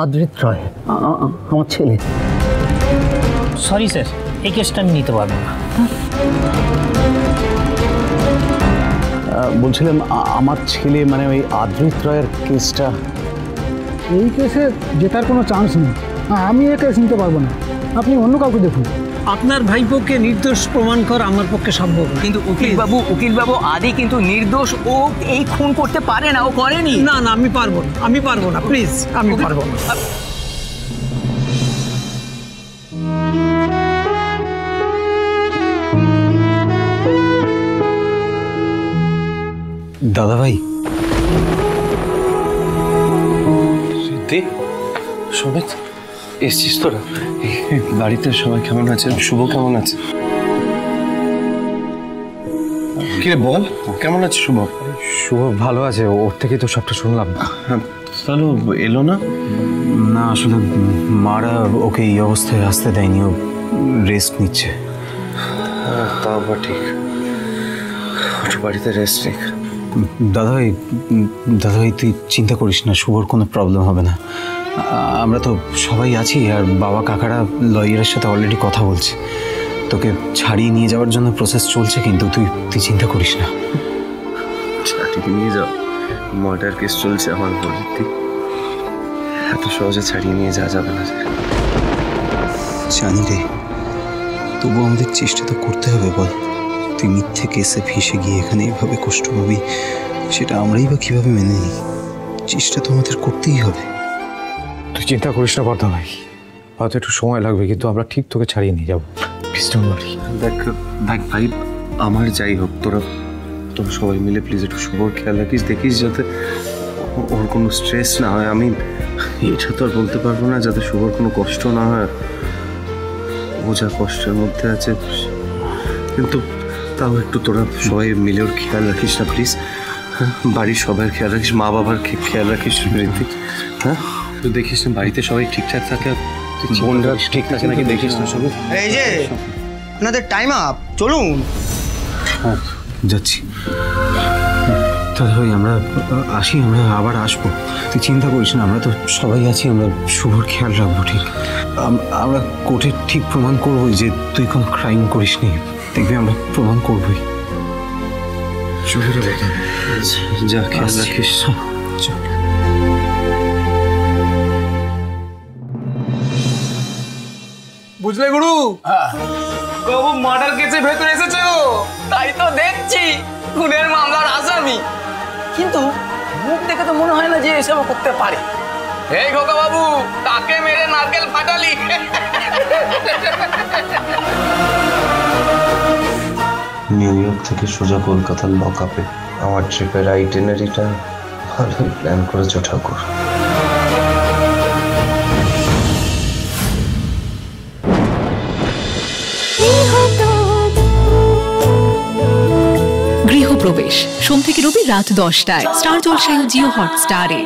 আদ্রিত রয়, আমার ছেলে। Sorry sir, এই কেসটা আমি নিতে পারবো না। বলছিলাম আমার ছেলে মানে ওই আদ্রিত রয়ের কেসটা। এই কেসে জেতার কোনো চান্স নেই, আমি এই কেস নিতে পারবো না, আপনি অন্য কাউকে দেখুন। আপনার ভাইপোকে নির্দোষ প্রমাণ করা আমার পক্ষে সম্ভব না। কিন্তু উকিলবাবু আদি কিন্তু নির্দোষ, ও এই খুন করতে পারে না, ও করেনি। না না, আমি পারবো না, প্লিজ আমি পারবো না। দাদা ভাই, সমিত, এসছিস তোরা? বাড়িতে সবাই কেমন আছে? শুভ কেমন আছে? কিরে বল, কেমন আছে শুভ? শুভ ভালো আছে, ওর থেকে তো সবটা শুনলাম। তাহলে এলো না? না আসলে মারা ওকে এই অবস্থায় আসতে দেয়নি, ও রেস্ট নিচ্ছে। তা আবার ঠিক, বাড়িতে রেস্ট নিক। দাদাভাই তুই চিন্তা করিস না, শুভর কোনো প্রবলেম হবে না। আমরা তো সবাই আছি, আর বাবা কাকারা লয়ারের সাথে অলরেডি কথা বলছে, তোকে ছাড়িয়ে নিয়ে যাওয়ার জন্য প্রসেস চলছে, কিন্তু তুই চিন্তা করিস না। ছাড়িয়ে নিয়ে যাও? মার্ডার কেস চলছে আমার উপর, এত সহজে ছাড়িয়ে নিয়ে যাওয়া যাবে না। জানি রে, তবু আমাদের চেষ্টা তো করতে হবে। বল, তুই মিথ্যে কেসে ফেসে গিয়ে এখানে এভাবে কষ্ট পাবি, সেটা আমরাই বা কীভাবে মেনে নিই? চেষ্টা তো আমাদের করতেই হবে। তুই চিন্তা করিস না বর্ধা ভাই, হয়তো একটু সময় লাগবে, কিন্তু আমরা ঠিক তোকে ছাড়িয়ে নিয়ে যাবো। দেখ ভাই, আমার যাই হোক, তোরা সবাই মিলে প্লিজ একটু শুভর খেয়াল রাখিস, দেখিস যাতে ওর কোনো স্ট্রেস না হয়। আমি এটা তো আর বলতে পারবো না যাতে শুভর কোনো কষ্ট না হয়, ও যা কষ্টের মধ্যে আছে, কিন্তু তাও একটু তোরা সবাই মিলে ওর খেয়াল রাখিস না প্লিজ। বাড়ির সবার খেয়াল রাখিস, মা বাবার খেয়াল রাখিস। হ্যাঁ, তুই দেখিস না বাড়িতে সবাই ঠিকঠাক থাকে, বোনরা ঠিক থাকে নাকি দেখিস না সবাই। এই যে আপনাদের টাইম আপ, চলুন। হ্যাঁ যাচ্ছি দাদা ভাই, আমরা আসি, আমরা আবার আসবো, তুই চিন্তা করিস না, আমরা তো সবাই আছি, আমরা শুভর খেয়াল রাখবো। ঠিক, আমরা কোর্টে ঠিক প্রমাণ করবোই যে তুই কোনো ক্রাইম করিস নি, দেখবি আমরা প্রমাণ করবোই। যা খেয়াল রাখিস। বুঝলে গুরু, বাবু মার্ডার কেসে ভেতরে এসেছে, তাই তো দেখছি খুনের মামলার আসামি, কিন্তু মুখ দেখে তো মনে হয় না যে এসব করতে পারে। এই খোকা বাবু, কাকে মেরে নারকেল ফাটালি? নিউ ইয়র্ক থেকে সোজা কলকাতার লক আপে আমার ট্রিপের আইটেনারিটা ভালোই প্ল্যান করেছো ঠাকুর। গৃহপ্রবেশ সোম থেকে রবি রাত 10টায় স্টার জলসায় ও জিও হটস্টারে।